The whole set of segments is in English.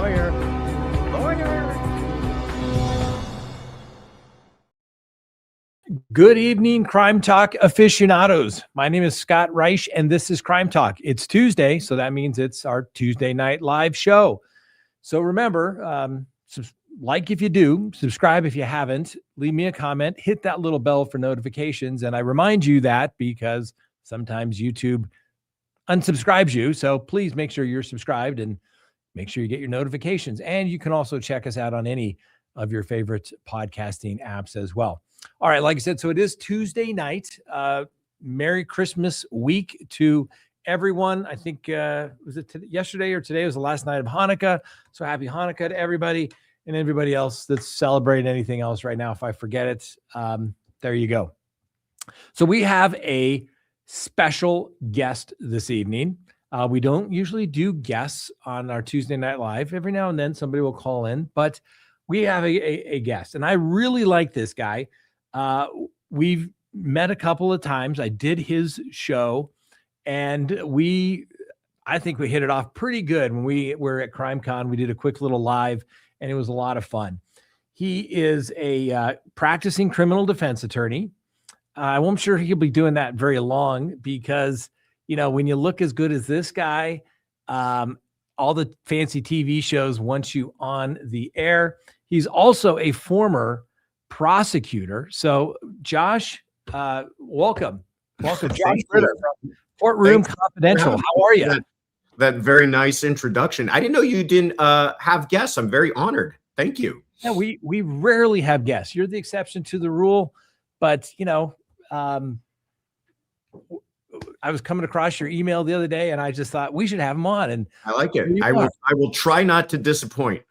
Lawyer. Good evening, Crime Talk aficionados. My name is Scott Reisch, and this is Crime Talk. It's Tuesday, so that means it's our Tuesday night live show. So remember, like if you do, subscribe if you haven't, leave me a comment, hit that little bell for notifications. And I remind you that because sometimes YouTube unsubscribes you. So please make sure you're subscribed and make sure you get your notifications. And you can also check us out on any of your favorite podcasting apps as well. All right, like I said, so it is Tuesday night. Merry Christmas week to everyone. I think, was it yesterday or today was the last night of Hanukkah. So happy Hanukkah to everybody and everybody else that's celebrating anything else right now. If I forget it, there you go. So we have a special guest this evening. We don't usually do guests on our Tuesday Night Live. Every now and then somebody will call in, but we have a guest, and I really like this guy. We've met a couple of times. I did his show, and I think we hit it off pretty good when we were at CrimeCon. We did a quick little live, and it was a lot of fun. He is a practicing criminal defense attorney. I'm sure he'll be doing that very long because, you know, when you look as good as this guy, all the fancy TV shows want you on the air. He's also a former prosecutor. So, Josh, welcome. Welcome, Josh Ritter from Courtroom Confidential. How are you? That very nice introduction. I didn't know you didn't have guests. I'm very honored. Thank you. Yeah, we rarely have guests. You're the exception to the rule. But, you know, I was coming across your email the other day, and I just thought we should have him on. And I like it. I will try not to disappoint.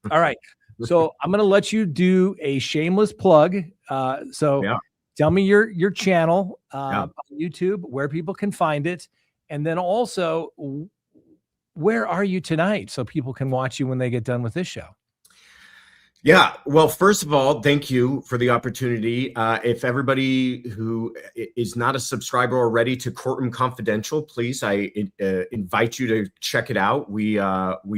All right. So I'm going to let you do a shameless plug. Tell me your channel on YouTube, where people can find it. And then also, where are you tonight so people can watch you when they get done with this show? Yeah. Well, first of all, thank you for the opportunity. If everybody who is not a subscriber already to Courtroom Confidential, please, I invite you to check it out. We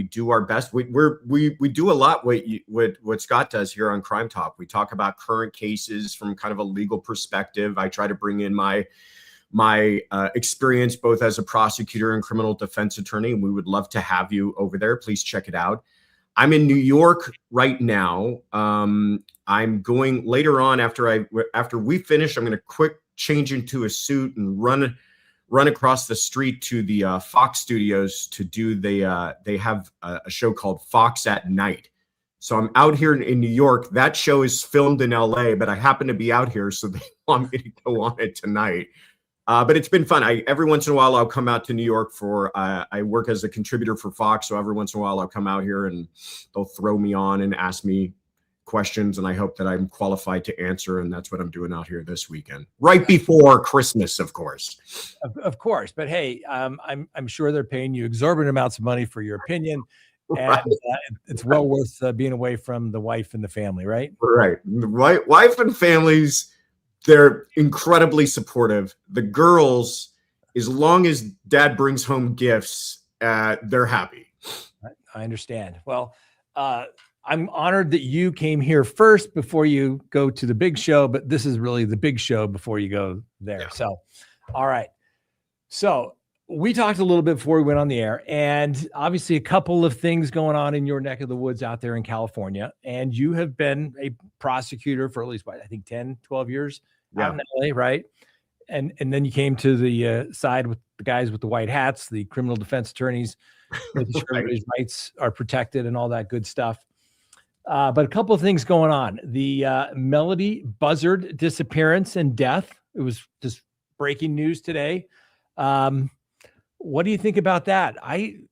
do our best. We do a lot what Scott does here on Crime Talk. We talk about current cases from kind of a legal perspective. I try to bring in my experience both as a prosecutor and criminal defense attorney. And we would love to have you over there. Please check it out. I'm in New York right now. I'm going later on after we finish. I'm going to quick change into a suit and run across the street to the Fox Studios to do they have a show called Fox at Night. So I'm out here in New York. That show is filmed in LA, but I happen to be out here, so they want me to go on it tonight. But it's been fun. Every once in a while, I'll come out to New York I work as a contributor for Fox. So every once in a while, I'll come out here and they'll throw me on and ask me questions. And I hope that I'm qualified to answer. And that's what I'm doing out here this weekend, right before Christmas, of course. Of course. But hey, I'm sure they're paying you exorbitant amounts of money for your opinion. And Right. It's well worth being away from the wife and the family, right? Right. The wife and families, they're incredibly supportive. The girls, as long as dad brings home gifts, they're happy. I understand. Well, I'm honored that you came here first before you go to the big show, but this is really the big show before you go there. Yeah. So, all right. So we talked a little bit before we went on the air, and obviously a couple of things going on in your neck of the woods out there in California. And you have been a prosecutor for at least, I think 10, 12 years. Out in LA, right? And then you came to the side with the guys with the white hats, the criminal defense attorneys, making sure everybody's rights are protected and all that good stuff. But a couple of things going on. The Melodee Buzzard disappearance and death. It was just breaking news today. What do you think about that?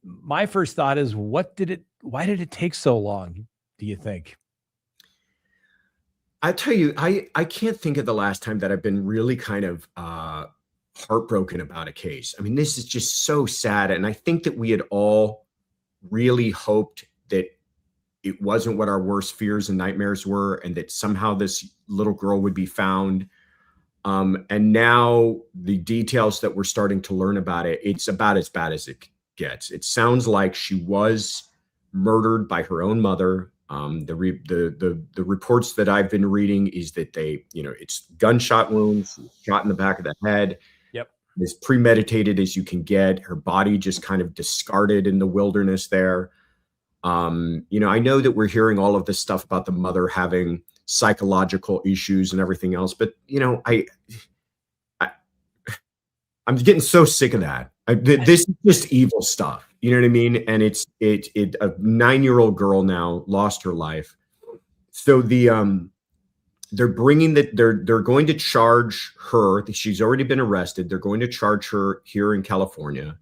My first thought is, why did it take so long, do you think? I tell you, I can't think of the last time that I've been really kind of heartbroken about a case. I mean, this is just so sad. And I think that we had all really hoped that it wasn't what our worst fears and nightmares were, and that somehow this little girl would be found. And now the details that we're starting to learn about it, it's about as bad as it gets. It sounds like she was murdered by her own mother. The reports that I've been reading is that it's gunshot wounds, shot in the back of the head. Yep. As premeditated as you can get. Her body just kind of discarded in the wilderness there. I know that we're hearing all of this stuff about the mother having psychological issues and everything else, but I'm getting so sick of that. This is just evil stuff. You know what I mean? And a 9-year-old girl now lost her life. So they're bringing that they're going to charge her. She's already been arrested. They're going to charge her here in California.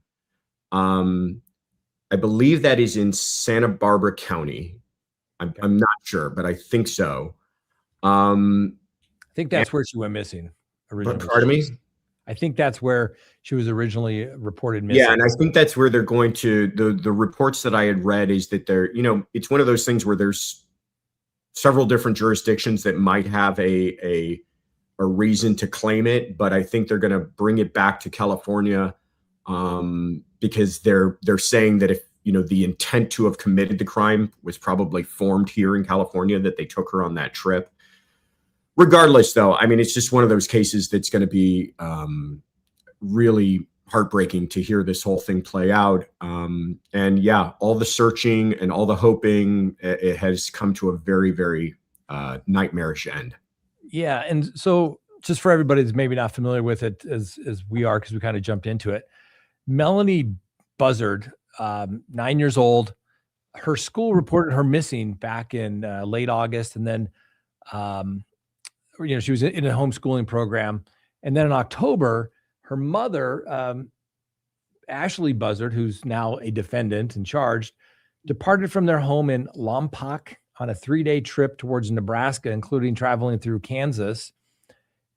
I believe that is in Santa Barbara County. I'm not sure, but I think so. I think that's where she went missing originally. Pardon me? I think that's where she was originally reported missing. Yeah, and I think that's where they're going to. The reports that I had read is that it's one of those things where there's several different jurisdictions that might have a reason to claim it, but I think they're going to bring it back to California because they're saying that if the intent to have committed the crime was probably formed here in California, that they took her on that trip. Regardless, though, I mean, it's just one of those cases that's going to be really heartbreaking to hear this whole thing play out. And yeah, all the searching and all the hoping, it has come to a very, very nightmarish end. Yeah. And so just for everybody that's maybe not familiar with it as we are, because we kind of jumped into it, Melodee Buzzard, 9 years old, her school reported her missing back in late August. And then, she was in a homeschooling program. And then in October, her mother, Ashley Buzzard, who's now a defendant and charged, departed from their home in Lompoc on a 3-day trip towards Nebraska, including traveling through Kansas.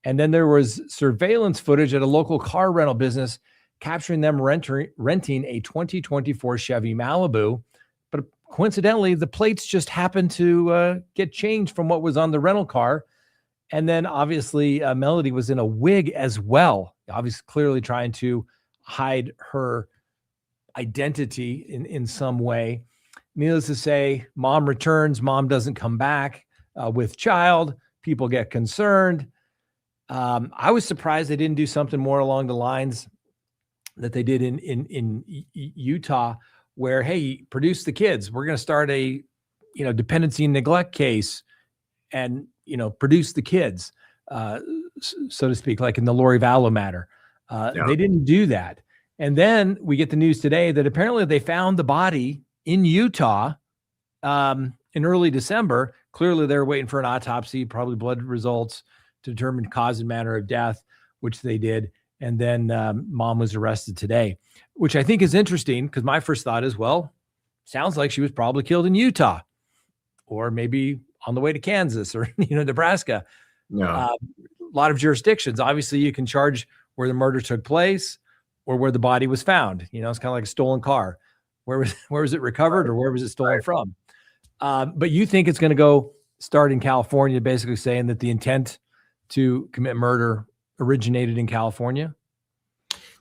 And then there was surveillance footage at a local car rental business capturing them renting a 2024 Chevy Malibu. But coincidentally, the plates just happened to get changed from what was on the rental car. And then obviously Melodee was in a wig as well, obviously clearly trying to hide her identity in some way. Needless to say, mom returns, mom doesn't come back with child. People get concerned. I was surprised they didn't do something more along the lines that they did in Utah, where, hey, produce the kids. We're going to start a, dependency and neglect case and, produce the kids, so to speak, like in the Lori Vallow matter. They didn't do that. And then we get the news today that apparently they found the body in Utah in early December. Clearly they're waiting for an autopsy, probably blood results to determine cause and manner of death, which they did. And then mom was arrested today, which I think is interesting because my first thought is, well, sounds like she was probably killed in Utah or maybe on the way to Kansas or, Nebraska. Yeah. A lot of jurisdictions. Obviously, you can charge where the murder took place or where the body was found. It's kind of like a stolen car. Where was it recovered or where was it stolen from? But you think it's going to go start in California, basically saying that the intent to commit murder originated in California?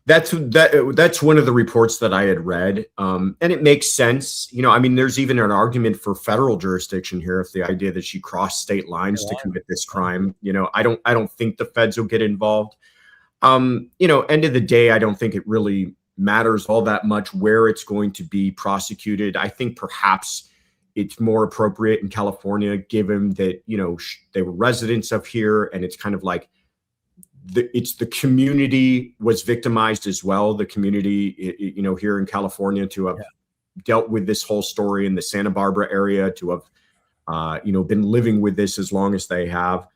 That's one of the reports that I had read. And it makes sense. There's even an argument for federal jurisdiction here. If the idea that she crossed state lines to commit this crime, I don't think the feds will get involved. End of the day, I don't think it really matters all that much where it's going to be prosecuted. I think perhaps it's more appropriate in California, given that, they were residents of here, and it's kind of like, the community was victimized as well. The community, here in California, to have dealt with this whole story in the Santa Barbara area, to have, been living with this as long as they have.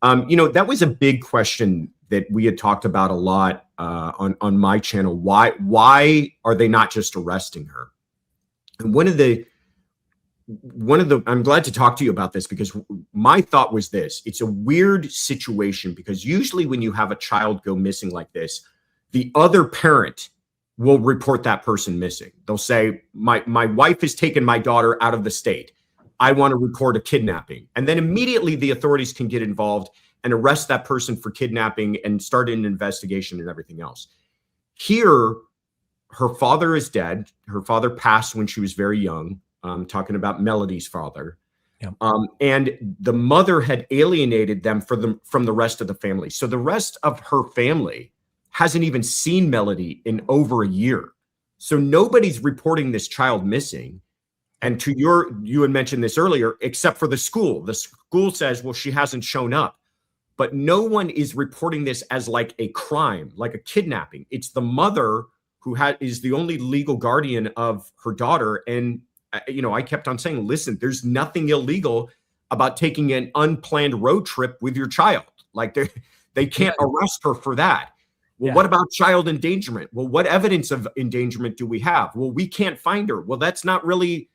That was a big question that we had talked about a lot on my channel. Why are they not just arresting her? And I'm glad to talk to you about this, because my thought was this: it's a weird situation, because usually when you have a child go missing like this, the other parent will report that person missing. They'll say, my wife has taken my daughter out of the state. I want to report a kidnapping. And then immediately the authorities can get involved and arrest that person for kidnapping and start an investigation and everything else. Here, her father is dead. Her father passed when she was very young. talking about Melodee's father. Yeah. And the mother had alienated them from the rest of the family. So the rest of her family hasn't even seen Melodee in over a year. So nobody's reporting this child missing. And you had mentioned this earlier, except for the school. The school says, well, she hasn't shown up. But no one is reporting this as like a crime, like a kidnapping. It's the mother who is the only legal guardian of her daughter. And, I kept on saying, listen, there's nothing illegal about taking an unplanned road trip with your child. Like they can't arrest her for that. Well, what about child endangerment? Well, what evidence of endangerment do we have? Well, we can't find her. Well, that's not really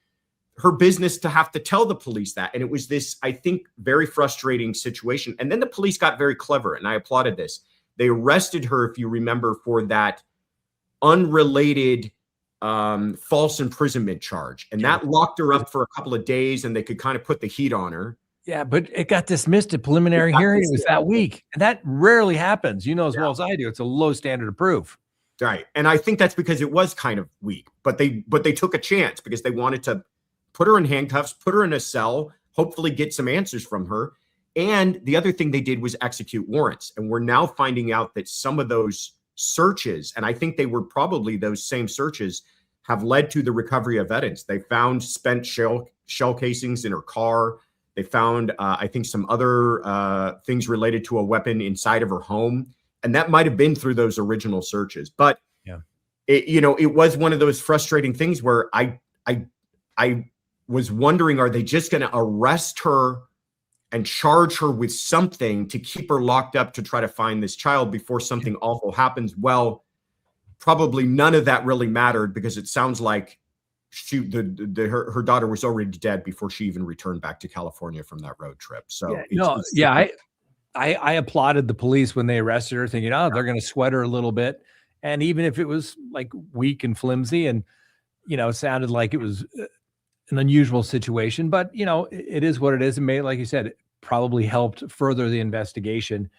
her business to have to tell the police that. And it was this, I think, very frustrating situation. And then the police got very clever, and I applauded this. They arrested her, if you remember, for that unrelated false imprisonment charge. And that locked her up for a couple of days, and they could kind of put the heat on her. Yeah, but it got dismissed at preliminary hearing. It was that week. And that rarely happens. You know as well as I do. It's a low standard of proof. Right. And I think that's because it was kind of weak. But they took a chance because they wanted to put her in handcuffs, put her in a cell, hopefully get some answers from her. And the other thing they did was execute warrants. And we're now finding out that some of those searches, and I think they were probably those same searches, have led to the recovery of evidence. They found spent shell casings in her car. They found, I think, some other things related to a weapon inside of her home. And that might have been through those original searches. But, it was one of those frustrating things where I was wondering, are they just going to arrest her and charge her with something to keep her locked up to try to find this child before something awful happens? Well, probably none of that really mattered, because it sounds like her daughter was already dead before she even returned back to California from that road trip. So I applauded the police when they arrested her, thinking, they're going to sweat her a little bit. And even if it was like weak and flimsy, and it sounded like it was an unusual situation, but it is what it is. And may, like you said, it probably helped further the investigation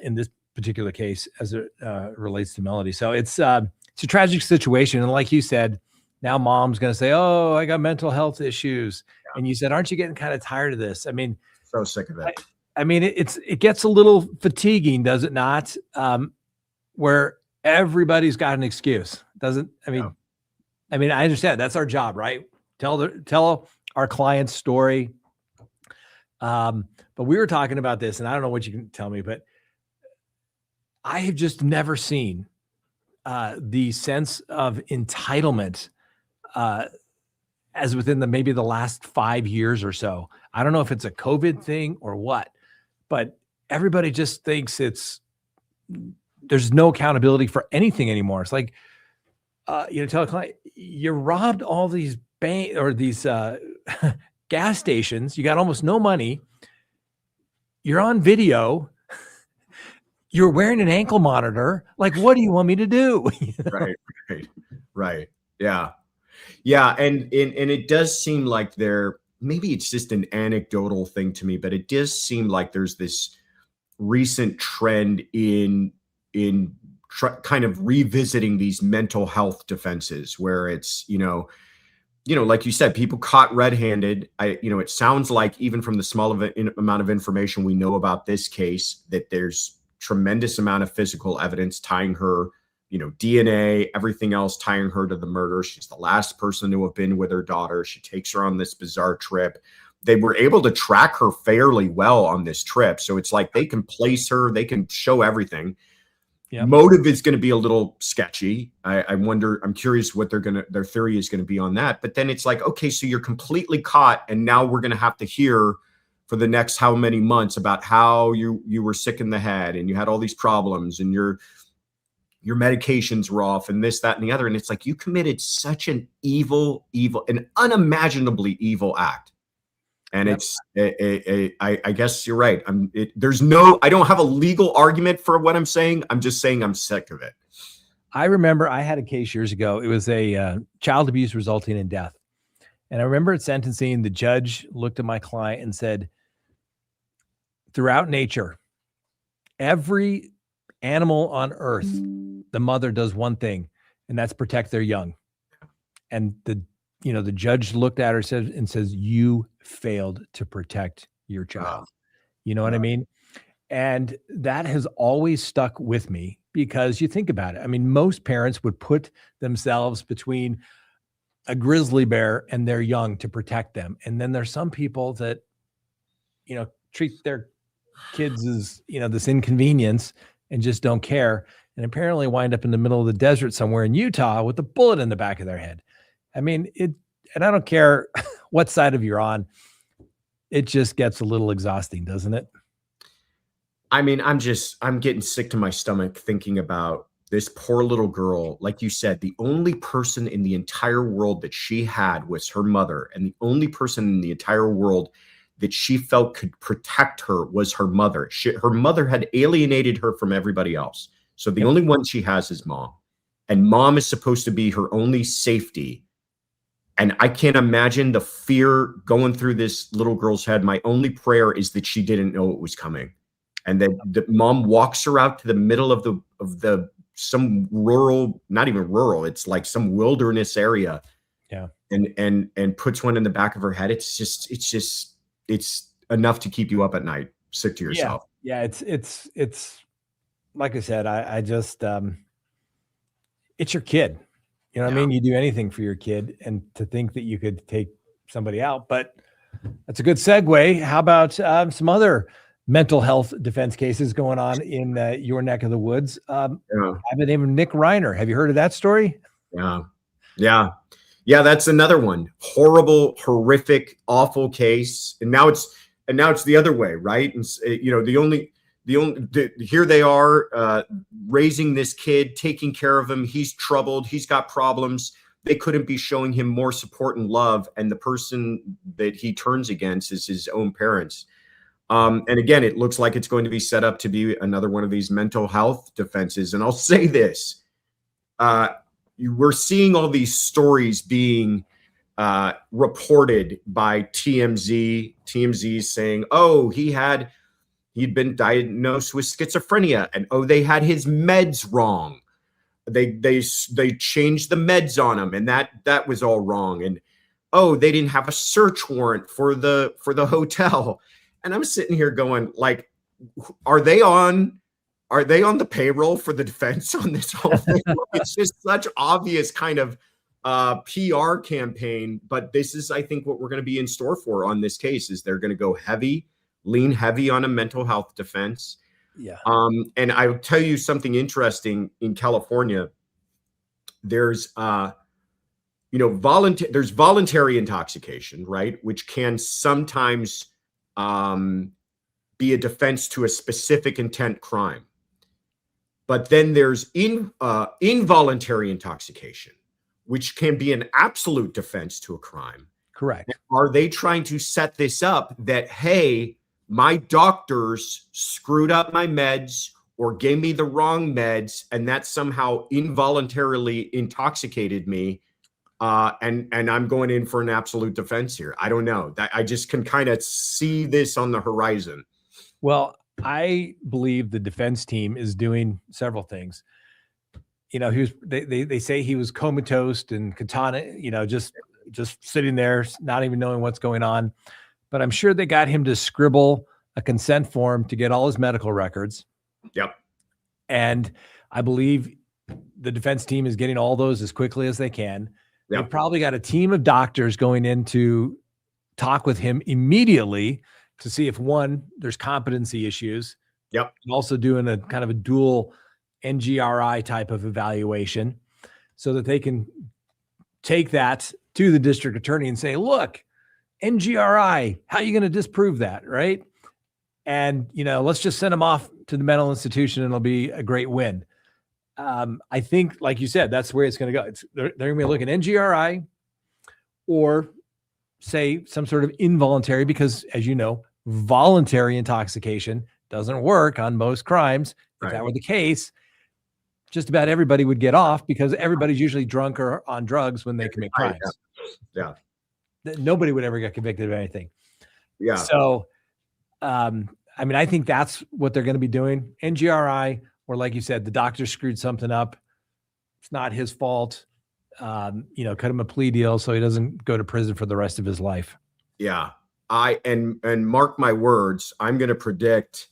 in this particular case as it relates to Melodee. So it's a tragic situation. And like you said, now mom's going to say, oh, I got mental health issues. Yeah. And you said, aren't you getting kind of tired of this? I mean, so sick of it. I mean, it gets a little fatiguing, does it not? Where everybody's got an excuse. Doesn't, I mean, I understand that's our job, right? Tell our client's story. But we were talking about this, and I don't know what you can tell me, but I have just never seen the sense of entitlement as within maybe the last 5 years or so. I don't know if it's a COVID thing or what, but everybody just thinks there's no accountability for anything anymore. It's like, tell a client, you robbed all these gas stations. You got almost no money. You're on video. You're wearing an ankle monitor. Like, what do you want me to do? Right. Yeah. And it does seem like maybe it's just an anecdotal thing to me, but it does seem like there's this recent trend in kind of revisiting these mental health defenses where it's, like you said, people caught red-handed. It sounds like even from the small amount of information we know about this case, that there's tremendous amount of physical evidence tying her, DNA, everything else tying her to the murder. She's the last person to have been with her daughter. She takes her on this bizarre trip. They were able to track her fairly well on this trip. So it's like they can place her, they can show everything. Yep. Motive is going to be a little sketchy. I'm curious what their theory is going to be on that. But then it's like, okay, so you're completely caught, and now we're going to have to hear for the next how many months about how you were sick in the head and you had all these problems and your medications were off and this, that, and the other. And it's like, you committed such an an unimaginably evil act. And I guess you're right. I don't have a legal argument for what I'm saying. I'm just saying I'm sick of it. I remember I had a case years ago. It was a child abuse resulting in death. And I remember at sentencing, the judge looked at my client and said, throughout nature, every animal on earth, the mother does one thing, and that's protect their young. And the judge looked at her and says, you failed to protect your child. You know what I mean? And that has always stuck with me because you think about it. I mean, most parents would put themselves between a grizzly bear and their young to protect them. And then there's some people that, treat their kids as, this inconvenience and just don't care. And apparently wind up in the middle of the desert somewhere in Utah with a bullet in the back of their head. I mean, and I don't care what side of you're on. It just gets a little exhausting, doesn't it? I mean, I'm getting sick to my stomach thinking about this poor little girl. Like you said, the only person in the entire world that she had was her mother. And the only person in the entire world that she felt could protect her was her mother. Her mother had alienated her from everybody else. So the only one she has is mom. And mom is supposed to be her only safety. And I can't imagine the fear going through this little girl's head. My only prayer is that she didn't know it was coming. And that the mom walks her out to the middle of some rural, not even rural, it's like some wilderness area. Yeah. And puts one in the back of her head. It's enough to keep you up at night, sick to yourself. Yeah. It's like I said, I just, it's your kid. You know what I mean? You do anything for your kid, and to think that you could take somebody out, but that's a good segue. How about some other mental health defense cases going on in your neck of the woods? I have the name of Nick Reiner. Have you heard of that story? Yeah. That's another one. Horrible, horrific, awful case. And now it's the other way, right? And here they are raising this kid, taking care of him. He's troubled. He's got problems. They couldn't be showing him more support and love. And the person that he turns against is his own parents. And again, it looks like it's going to be set up to be another one of these mental health defenses. And I'll say this, we're seeing all these stories being reported by TMZ saying, oh, he'd been diagnosed with schizophrenia, and they had his meds wrong. They changed the meds on him, and that was all wrong. And they didn't have a search warrant for the hotel. And I'm sitting here going, like, are they on the payroll for the defense on this whole thing? It's just such obvious kind of PR campaign. But this is, I think, what we're going to be in store for on this case is they're going to go lean heavy on a mental health defense. Yeah. And I'll tell you something interesting in California. There's there's voluntary intoxication, right? Which can sometimes be a defense to a specific intent crime. But then there's involuntary intoxication, which can be an absolute defense to a crime. Correct. Are they trying to set this up that, hey, my doctors screwed up my meds or gave me the wrong meds, and that somehow involuntarily intoxicated me, and I'm going in for an absolute defense here? I don't know. I just can kind of see this on the horizon. Well, I believe the defense team is doing several things. They say he was comatose and katana, just sitting there, not even knowing what's going on. But I'm sure they got him to scribble a consent form to get all his medical records. Yep. And I believe the defense team is getting all those as quickly as they can. Yep. They probably got a team of doctors going in to talk with him immediately to see if, one, there's competency issues. Yep. And also doing a kind of a dual NGRI type of evaluation so that they can take that to the district attorney and say, look, NGRI, how are you going to disprove that, right? And, let's just send them off to the mental institution and it'll be a great win. I think, like you said, that's where it's going to go. They're going to be looking at NGRI or say some sort of involuntary, because as you know, voluntary intoxication doesn't work on most crimes. If that were the case, just about everybody would get off because everybody's usually drunk or on drugs when they commit crimes. Yeah. Nobody would ever get convicted of anything. Yeah. So, I think that's what they're going to be doing. NGRI, or like you said, the doctor screwed something up. It's not his fault. cut him a plea deal so he doesn't go to prison for the rest of his life. Yeah. And mark my words, I'm going to predict,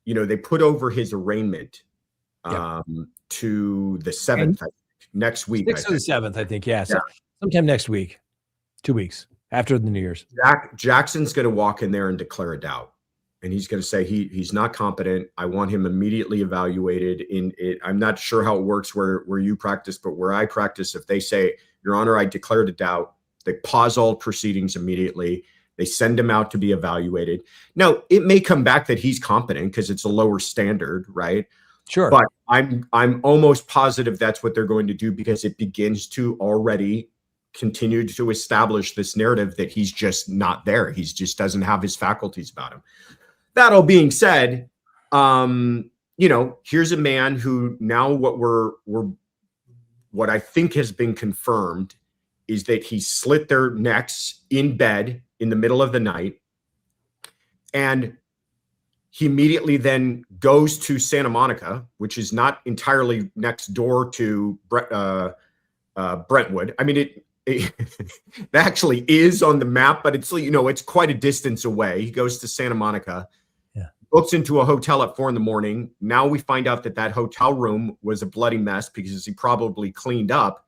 they put over his arraignment to the 7th, next week. 6th or the 7th, I think. Yeah. Yeah. Sometime next week, 2 weeks after the New Year's. Jackson's going to walk in there and declare a doubt. And he's going to say he's not competent. I want him immediately evaluated. I'm not sure how it works where you practice, but where I practice, if they say, Your Honor, I declared a doubt, they pause all proceedings immediately. They send him out to be evaluated. Now, it may come back that he's competent because it's a lower standard, right? Sure. But I'm almost positive that's what they're going to do, because it begins to already continue to establish this narrative that he's just not there. He just doesn't have his faculties about him. That all being said, here's a man who now what I think has been confirmed is that he slit their necks in bed in the middle of the night. And he immediately then goes to Santa Monica, which is not entirely next door to Brentwood. I mean, it actually is on the map, but it's quite a distance away. He goes to Santa Monica, books into a hotel at 4 a.m. Now we find out that hotel room was a bloody mess because he probably cleaned up.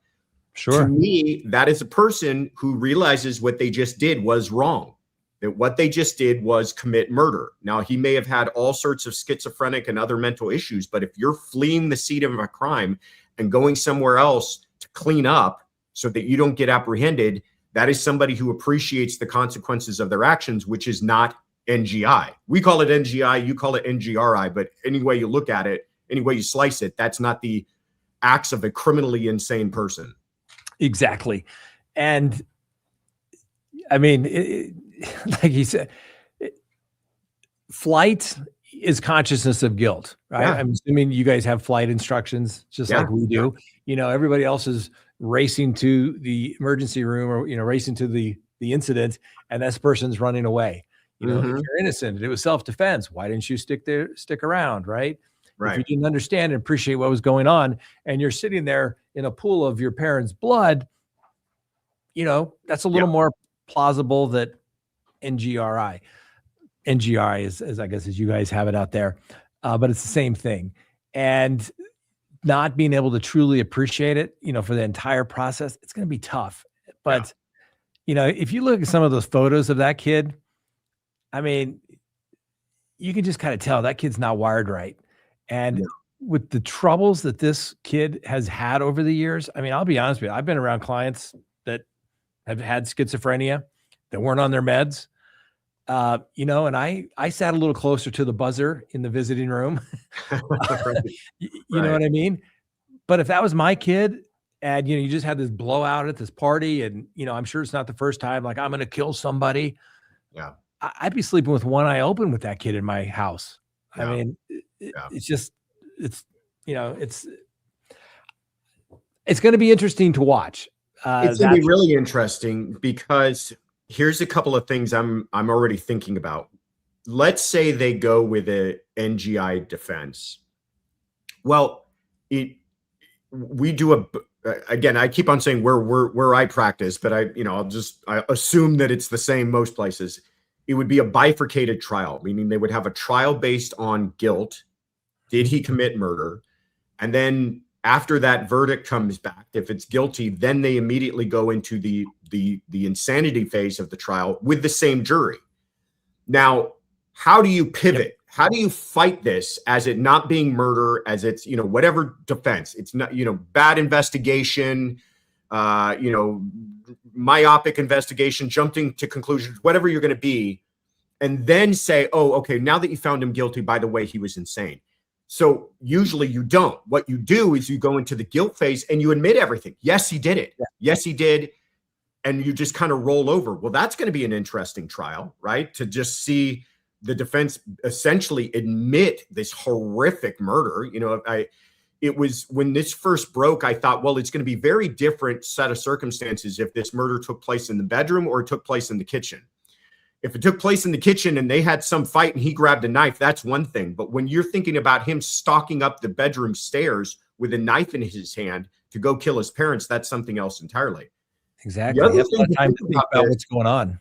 Sure. To me, that is a person who realizes what they just did was wrong, that what they just did was commit murder. Now, he may have had all sorts of schizophrenic and other mental issues, but if you're fleeing the scene of a crime and going somewhere else to clean up so that you don't get apprehended, that is somebody who appreciates the consequences of their actions, which is not NGI. We call it NGI, you call it NGRI, but any way you look at it, any way you slice it, that's not the acts of a criminally insane person. Exactly. And I mean, like he said, flight is consciousness of guilt, right? Yeah. I'm assuming you guys have flight instructions just like we do. Everybody else is racing to the emergency room or, racing to the incident, and this person's running away. If you're innocent, it was self-defense. Why didn't you stick around, right? If you didn't understand and appreciate what was going on, and you're sitting there in a pool of your parents' blood, that's a little more plausible that NGRI is I guess as you guys have it out there, but it's the same thing. And not being able to truly appreciate it, for the entire process, it's going to be tough. But, if you look at some of those photos of that kid, I mean, you can just kind of tell that kid's not wired right. And with the troubles that this kid has had over the years, I mean, I'll be honest with you, I've been around clients that have had schizophrenia that weren't on their meds, and I sat a little closer to the buzzer in the visiting room. You know what I mean? But if that was my kid and, you just had this blowout at this party and, I'm sure it's not the first time, like I'm going to kill somebody. Yeah. I'd be sleeping with one eye open with that kid in my house. Yeah. I mean, it's just, it's going to be interesting to watch. It's going to be really interesting because here's a couple of things I'm already thinking about. Let's say they go with a NGI defense. Well, we do again, I keep on saying where I practice, but I assume that it's the same most places. It would be a bifurcated trial, meaning they would have a trial based on guilt. Did he commit murder? And then after that verdict comes back, if it's guilty, then they immediately go into the insanity phase of the trial with the same jury. Now, how do you pivot? How do you fight this as it not being murder, as it's, whatever defense? It's not, bad investigation, myopic investigation, jumping to conclusions, whatever you're going to be, and then say, oh, okay, now that you found him guilty, by the way, he was insane. So usually you don't. What you do is you go into the guilt phase and you admit everything. Yes, he did it. Yeah. Yes, he did. And you just kind of roll over. Well, that's going to be an interesting trial, right? To just see the defense essentially admit this horrific murder. It was when this first broke, I thought, well, it's going to be very different set of circumstances if this murder took place in the bedroom or it took place in the kitchen. If it took place in the kitchen and they had some fight and he grabbed a knife, that's one thing. But when you're thinking about him stalking up the bedroom stairs with a knife in his hand to go kill his parents, that's something else entirely. Exactly. You have a lot of time to think about what's going on.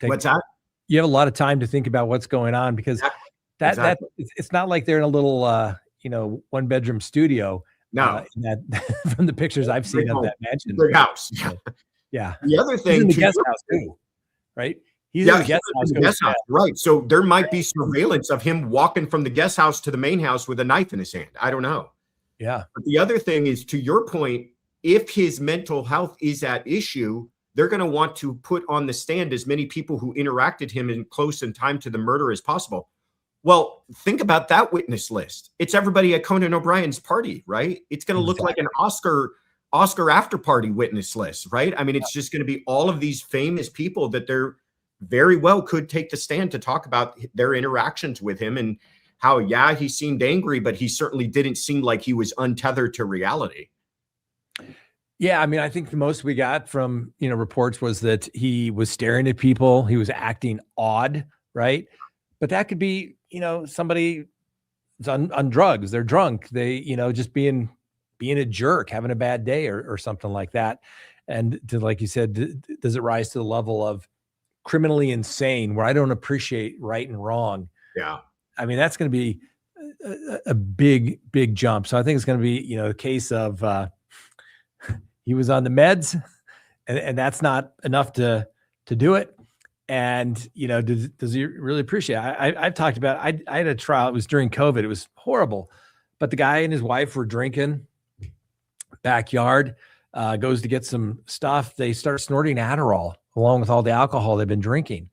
What's that? You have a lot of time to think about what's going on, because Exactly. it's not like they're in a little, 1-bedroom studio. No. From the pictures I've seen of that mansion. Big house. Yeah. The other thing, he's in the guest house too, right? He's in the guest house. Right. So there might be surveillance of him walking from the guest house to the main house with a knife in his hand. I don't know. Yeah. But the other thing is, to your point, if his mental health is at issue, they're going to want to put on the stand as many people who interacted him in close in time to the murder as possible. Well, think about that witness list. It's everybody at Conan O'Brien's party, right? It's going to look like an Oscar after party witness list, right? I mean, it's just going to be all of these famous people that they're very well could take the stand to talk about their interactions with him and how, he seemed angry, but he certainly didn't seem like he was untethered to reality. Yeah, I mean, I think the most we got from, reports was that he was staring at people. He was acting odd, right? But that could be, somebody is on drugs. They're drunk. They, just being a jerk, having a bad day or something like that. And like you said, does it rise to the level of criminally insane, where I don't appreciate right and wrong? Yeah. I mean, that's going to be a big, big jump. So I think it's going to be, a case of he was on the meds, and that's not enough to do it. And, does he really appreciate it? I've talked about, I had a trial. It was during COVID. It was horrible, but the guy and his wife were drinking backyard, goes to get some stuff. They start snorting Adderall along with all the alcohol they've been drinking.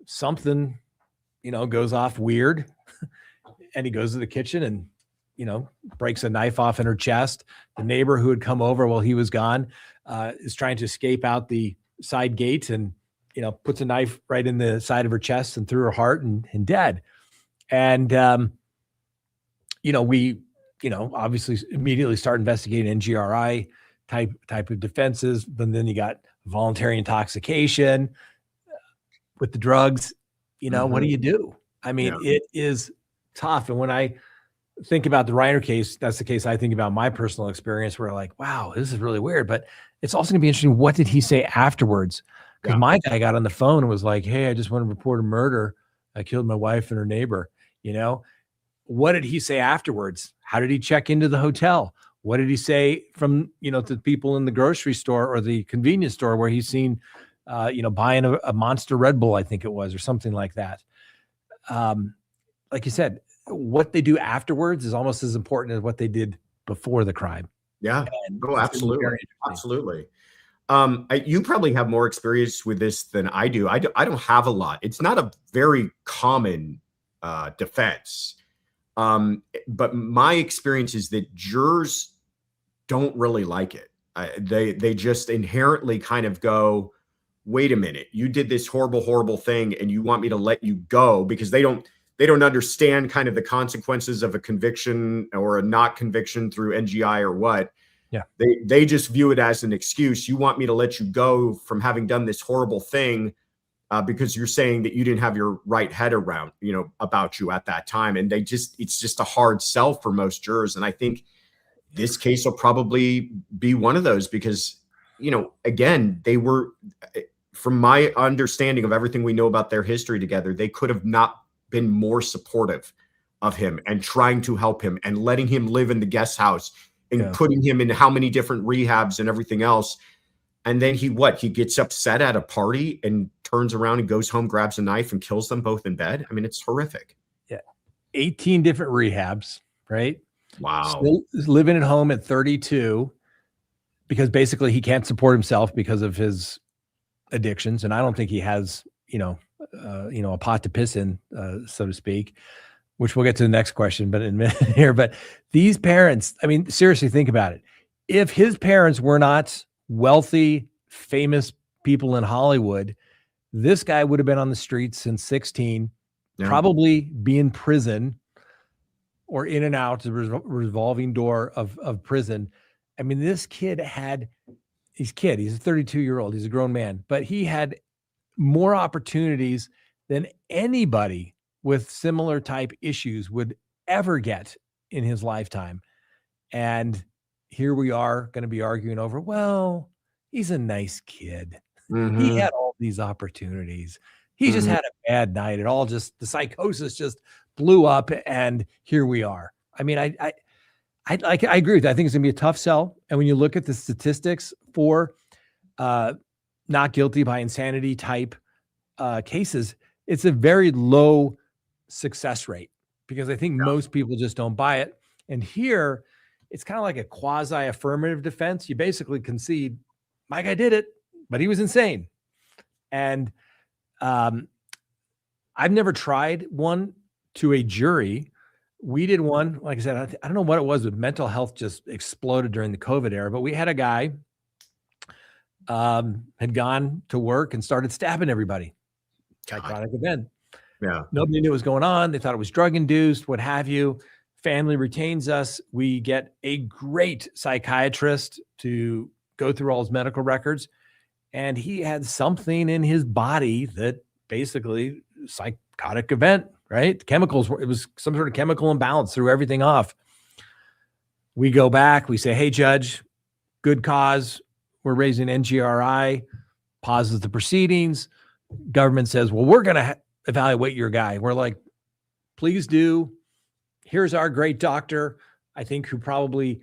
Something, goes off weird, and he goes to the kitchen and, breaks a knife off in her chest. The neighbor who had come over while he was gone is trying to escape out the side gate, and, puts a knife right in the side of her chest and through her heart, and dead. And, we, obviously immediately start investigating NGRI type of defenses. But then you got voluntary intoxication with the drugs. What do you do? I mean, it is tough. And when I think about the Reiner case, that's the case I think about my personal experience, where like, wow, this is really weird. But it's also gonna be interesting, what did he say afterwards? Because my guy got on the phone and was like, hey, I just want to report a murder. I killed my wife and her neighbor. What did he say afterwards? How did he check into the hotel? What did he say from, to the people in the grocery store or the convenience store where he's seen, buying a Monster Red Bull, I think it was, or something like that. Like you said, what they do afterwards is almost as important as what they did before the crime. Yeah. Oh, absolutely. Absolutely. You probably have more experience with this than I do. I don't have a lot. It's not a very common defense. But my experience is that jurors don't really like it. They just inherently kind of go, wait a minute, you did this horrible thing and you want me to let you go, because they don't understand kind of the consequences of a conviction or a not conviction through NGI or what. Yeah. They just view it as an excuse. You want me to let you go from having done this horrible thing because you're saying that you didn't have your right head around, about you at that time. And it's just a hard sell for most jurors. And I think this case will probably be one of those, because, again, they were, from my understanding of everything we know about their history together, they could have not been more supportive of him and trying to help him and letting him live in the guest house and putting him in how many different rehabs and everything else. And then he gets upset at a party and turns around and goes home, grabs a knife and kills them both in bed. I mean, it's horrific. Yeah. 18 different rehabs, right? Wow. Still living at home at 32, because basically he can't support himself because of his addictions. And I don't think he has, a pot to piss in, so to speak, which we'll get to the next question, but in a minute here. But these parents, I mean, seriously, think about it. If his parents were not wealthy, famous people in Hollywood, this guy would have been on the streets since 16, probably be in prison or in and out the revolving door of prison. I mean, this kid he's a 32-year-old, he's a grown man, but he had more opportunities than anybody with similar type issues would ever get in his lifetime. And here we are going to be arguing over, well, he's a nice kid. Mm-hmm. He had all these opportunities. He just had a bad night. It all just, the psychosis just blew up, and here we are. I mean, I agree with that. I think it's gonna be a tough sell. And when you look at the statistics for not guilty by insanity type cases, it's a very low success rate, because I think most people just don't buy it. And here, it's kind of like a quasi affirmative defense. You basically concede, my guy did it, but he was insane. And I've never tried one to a jury. We did one, like I said, I don't know what it was, but mental health just exploded during the COVID era. But we had a guy had gone to work and started stabbing everybody. Psychotic event. Yeah. Nobody knew what was going on. They thought it was drug induced, what have you. Family retains us. We get a great psychiatrist to go through all his medical records. And he had something in his body that basically psychotic event, right? Chemicals, it was some sort of chemical imbalance, threw everything off. We go back, we say, hey, judge, good cause. We're raising NGRI, pauses the proceedings. Government says, well, we're going to evaluate your guy. We're like, please do. Here's our great doctor, I think, who probably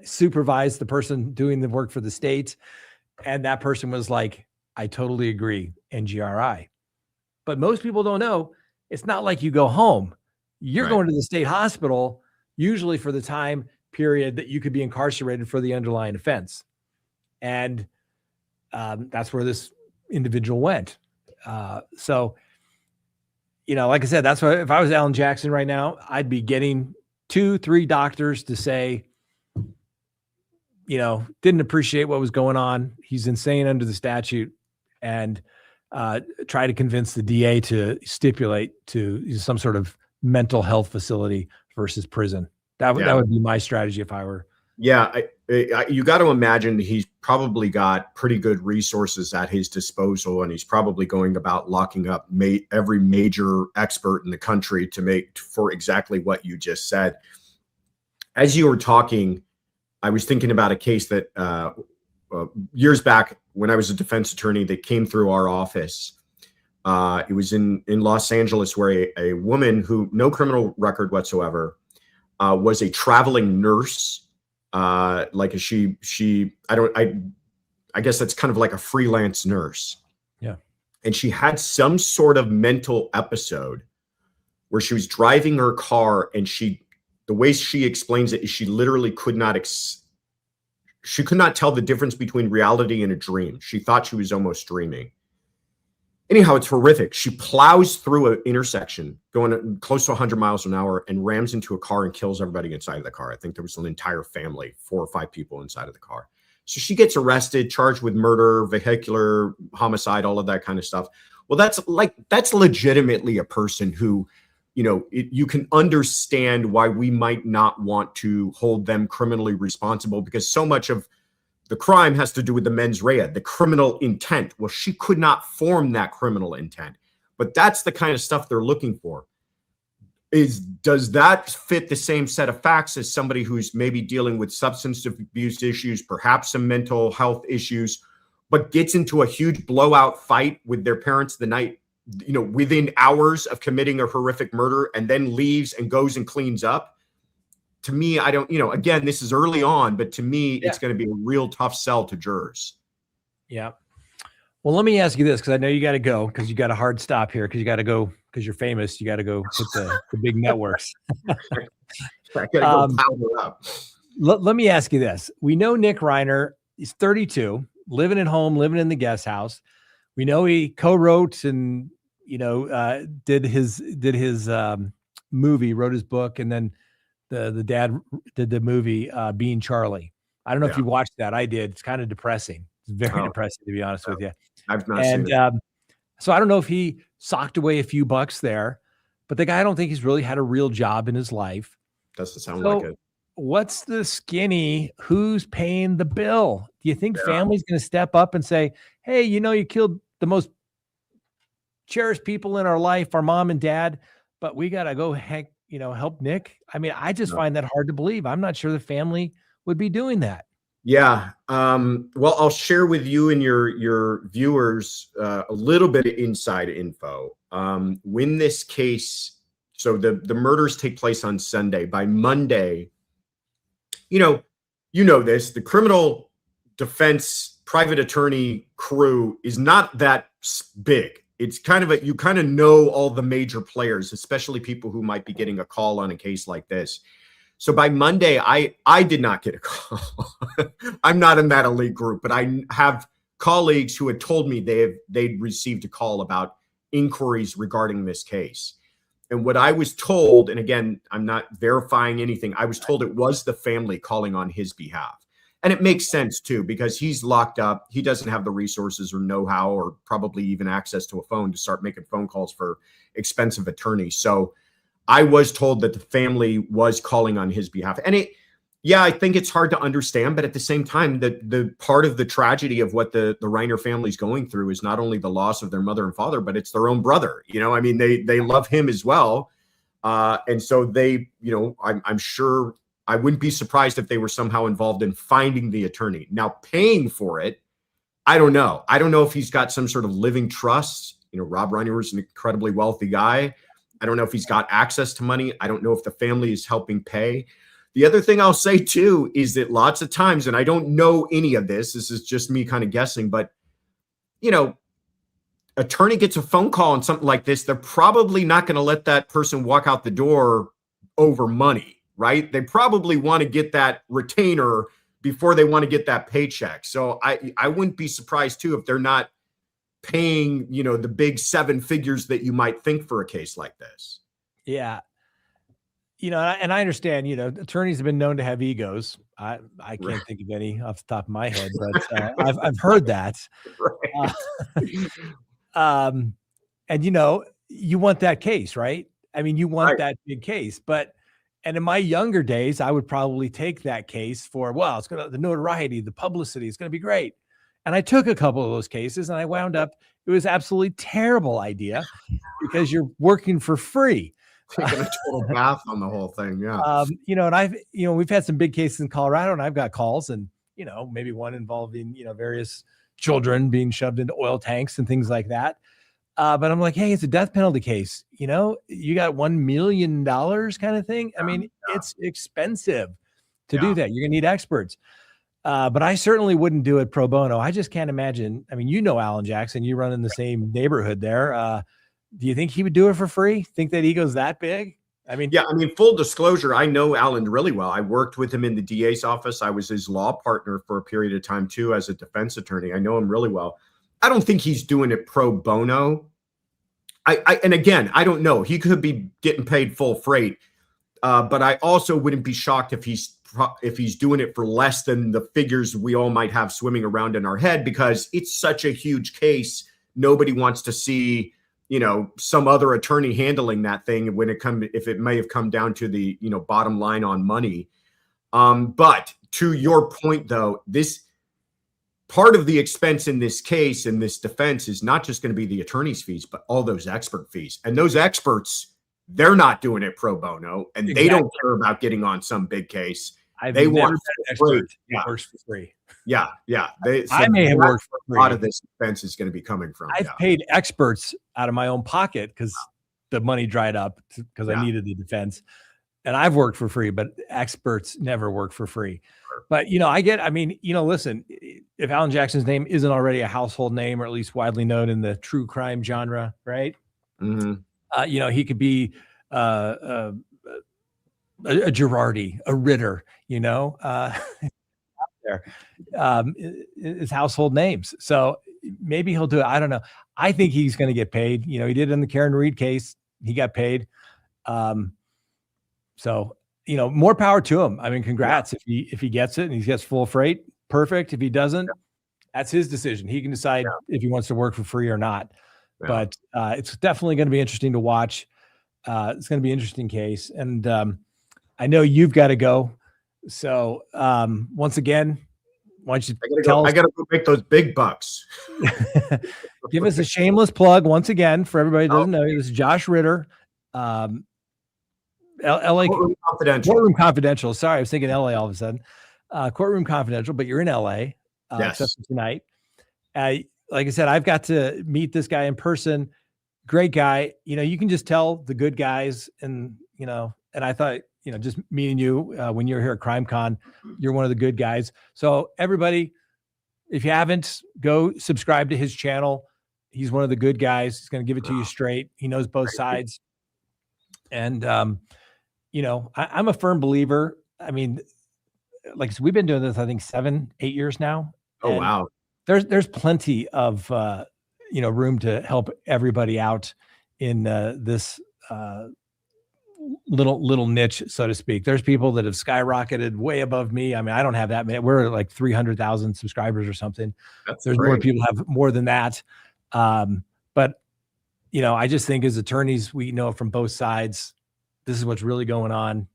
supervised the person doing the work for the state. And that person was like, I totally agree, NGRI. But most people don't know, it's not like you go home. You're going to the state hospital, usually for the time period that you could be incarcerated for the underlying offense. And that's where this individual went. So, you know, like I said, that's why if I was Alan Jackson right now, I'd be getting 2-3 doctors to say, you know, didn't appreciate what was going on. He's insane under the statute, and try to convince the DA to stipulate to some sort of mental health facility versus prison. That would be my strategy if I were. Yeah. You got to imagine he's probably got pretty good resources at his disposal, and he's probably going about locking up every major expert in the country to make for exactly what you just said. As you were talking, I was thinking about a case that years back when I was a defense attorney that came through our office. It was in Los Angeles, where a woman who no criminal record whatsoever was a traveling nurse. I guess that's kind of like a freelance nurse. Yeah. And she had some sort of mental episode where she was driving her car, and the way she explains it is she literally could not tell the difference between reality and a dream. She thought she was almost dreaming. Anyhow, it's horrific. She plows through an intersection going close to 100 miles an hour and rams into a car and kills everybody inside of the car. I think there was an entire family, 4 or 5 people inside of the car. So she gets arrested, charged with murder, vehicular homicide, all of that kind of stuff. Well, that's legitimately a person who, you know, you can understand why we might not want to hold them criminally responsible, because so much of the crime has to do with the mens rea, the criminal intent. Well, she could not form that criminal intent, but that's the kind of stuff they're looking for. Does that fit the same set of facts as somebody who's maybe dealing with substance abuse issues, perhaps some mental health issues, but gets into a huge blowout fight with their parents the night, you know, within hours of committing a horrific murder, and then leaves and goes and cleans up? To me, I don't, you know, again, this is early on, but to me, it's going to be a real tough sell to jurors. Yeah. Well, let me ask you this, because I know you got to go, because you got a hard stop here, because you got to go, because you're famous. You got to go hit the big networks. I got to go powder up. Let me ask you this. We know Nick Reiner is 32, living at home, living in the guest house. We know he co-wrote and, you know, did his movie, wrote his book, and then the dad did the movie Being Charlie. I don't know if you watched that. I did. It's kind of depressing. It's very depressing, to be honest with you. I've not seen it. So I don't know if he socked away a few bucks there, but the guy, I don't think he's really had a real job in his life. Doesn't sound like it. What's the skinny? Who's paying the bill? Do you think family's going to step up and say, hey, you know, you killed the most cherished people in our life, our mom and dad, but we got to go help Nick? I mean, I just find that hard to believe. I'm not sure the family would be doing that. Yeah. Well, I'll share with you and your viewers a little bit of inside info. When this case, so the murders take place on Sunday. By Monday, you know this, the criminal defense private attorney crew is not that big. It's kind of you kind of know all the major players, especially people who might be getting a call on a case like this. So by Monday, I did not get a call. I'm not in that elite group, but I have colleagues who had told me they'd received a call about inquiries regarding this case. And what I was told, and again, I'm not verifying anything, I was told it was the family calling on his behalf. And it makes sense too, because he's locked up. He doesn't have the resources or know-how or probably even access to a phone to start making phone calls for expensive attorneys. So I was told that the family was calling on his behalf. And I think it's hard to understand, but at the same time, the part of the tragedy of what the Reiner family is going through is not only the loss of their mother and father, but it's their own brother. I mean, they love him as well. And so they, I'm sure I wouldn't be surprised if they were somehow involved in finding the attorney. Now, paying for it, I don't know. I don't know if he's got some sort of living trust. Rob Reiner was an incredibly wealthy guy. I don't know if he's got access to money. I don't know if the family is helping pay. The other thing I'll say too is that lots of times, and I don't know any of this is just me kind of guessing, but attorney gets a phone call on something like this, they're probably not going to let that person walk out the door over money, right? They probably want to get that retainer before they want to get that paycheck. So I wouldn't be surprised too if they're not paying, the big 7 figures that you might think for a case like this. Yeah. And I understand, attorneys have been known to have egos. I can't think of any off the top of my head, but I've heard that. Right. And you want that case, right? I mean, you want that big case, and in my younger days, I would probably take that case for, it's the notoriety, the publicity, it's going to be great. And I took a couple of those cases and I wound up, it was absolutely terrible idea because you're working for free. Taking a total bath on the whole thing. Yeah. And we've had some big cases in Colorado and I've got calls and, maybe one involving, various children being shoved into oil tanks and things like that. But I'm like, hey, it's a death penalty case. You got $1 million kind of thing. I mean, it's expensive to do that. You're going to need experts. But I certainly wouldn't do it pro bono. I just can't imagine. I mean, Alan Jackson, you run in the same neighborhood there. Do you think he would do it for free? Think that ego's that big? I mean, full disclosure, I know Alan really well. I worked with him in the DA's office. I was his law partner for a period of time too, as a defense attorney. I know him really well. I don't think he's doing it pro bono. And again, I don't know. He could be getting paid full freight. But I also wouldn't be shocked if he's doing it for less than the figures we all might have swimming around in our head, because it's such a huge case. Nobody wants to see, some other attorney handling that thing if it may have come down to the, bottom line on money. But to your point though, this part of the expense in this case, in this defense, is not just going to be the attorney's fees, but all those expert fees. And those experts, they're not doing it pro bono, and they don't care about getting on some big case. They want expert works for free. Yeah. I may have worked for free. A lot of this expense is going to be coming from. I've paid experts out of my own pocket because the money dried up because I needed the defense. And I've worked for free, but experts never work for free. Sure. But, listen, if Alan Jackson's name isn't already a household name, or at least widely known in the true crime genre, right? Mm-hmm. He could be a Girardi, a Ritter, there is household names. So maybe he'll do it. I don't know. I think he's going to get paid. He did in the Karen Reed case. He got paid. So, more power to him. I mean, congrats if he gets it and he gets full freight. Perfect. If he doesn't, that's his decision. He can decide if he wants to work for free or not. Yeah. But it's definitely going to be interesting to watch. It's going to be an interesting case. And I know you've got to go. So once again, why don't you tell us? I got to go make those big bucks. Give us a shameless plug once again for everybody who doesn't know. This is Josh Ritter. LA Courtroom Confidential. Courtroom Confidential. Sorry, I was thinking LA all of a sudden. Courtroom Confidential, but you're in LA, Yes. except for tonight. Like I said, I've got to meet this guy in person. Great guy. You can just tell the good guys, and I thought, just meeting you when you're here at CrimeCon, you're one of the good guys. So everybody, if you haven't, go subscribe to his channel. He's one of the good guys. He's going to give it to you straight. He knows both sides. And, I'm a firm believer. I mean, like I said, we've been doing this, I think 7-8 years now. Oh, wow. There's plenty of, room to help everybody out in this little niche, so to speak. There's people that have skyrocketed way above me. I mean, I don't have that many. We're like 300,000 subscribers or something. There's great. more people have more than that. But I just think as attorneys, we know from both sides, this is what's really going on.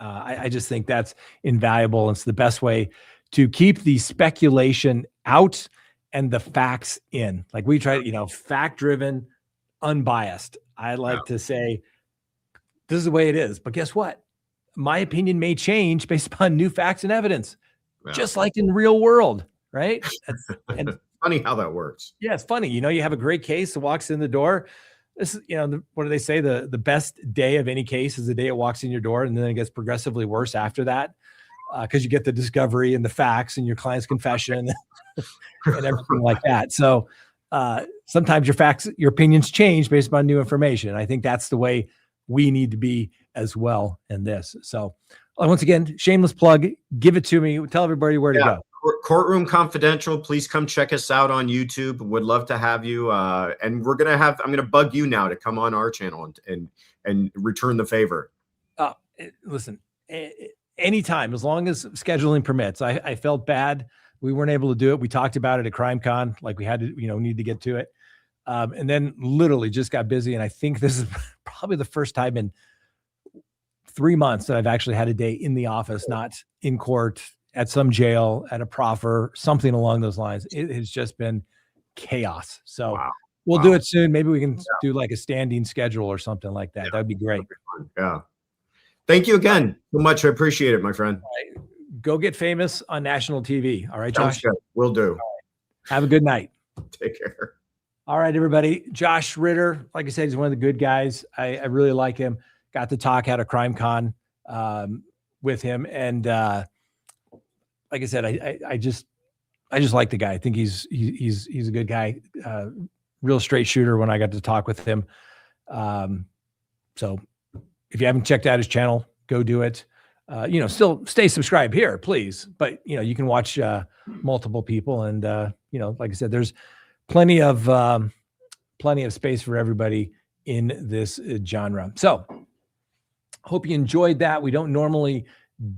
I just think that's invaluable. It's the best way to keep the speculation out and the facts in. Like we try, fact-driven, unbiased. I like to say, this is the way it is. But guess what? My opinion may change based upon new facts and evidence, just like in the real world, right? And funny how that works. Yeah, it's funny. You have a great case that walks in the door. This is, what do they say? The best day of any case is the day it walks in your door, and then it gets progressively worse after that, because you get the discovery and the facts and your client's confession and everything like that. So sometimes your opinions change based upon new information. I think that's the way we need to be as well in this. So once again, shameless plug, give it to me. Tell everybody where to go. Courtroom Confidential. Please come check us out on YouTube. Would love to have you. And I'm going to bug you now to come on our channel and return the favor. Listen, anytime, as long as scheduling permits. I felt bad we weren't able to do it. We talked about it at CrimeCon, like we had to, need to get to it. And then literally just got busy. And I think this is probably the first time in 3 months that I've actually had a day in the office, not in court, at some jail, at a proffer, something along those lines. It has just been chaos. So we'll do it soon. Maybe we can do like a standing schedule or something like that. That'd be great. Yeah. Thank you again so much. I appreciate it, my friend. Go get famous on national TV. All right, Josh? Will do. Right. Have a good night. Take care. All right, everybody. Josh Ritter, like I said, he's one of the good guys. I really like him. Got to talk at a CrimeCon with him. And like I said, I just like the guy. I think he's a good guy. Real straight shooter when I got to talk with him. So if you haven't checked out his channel, go do it. Still stay subscribed here, please. But, you can watch multiple people. And, like I said, there's plenty of space for everybody in this genre. So hope you enjoyed that. We don't normally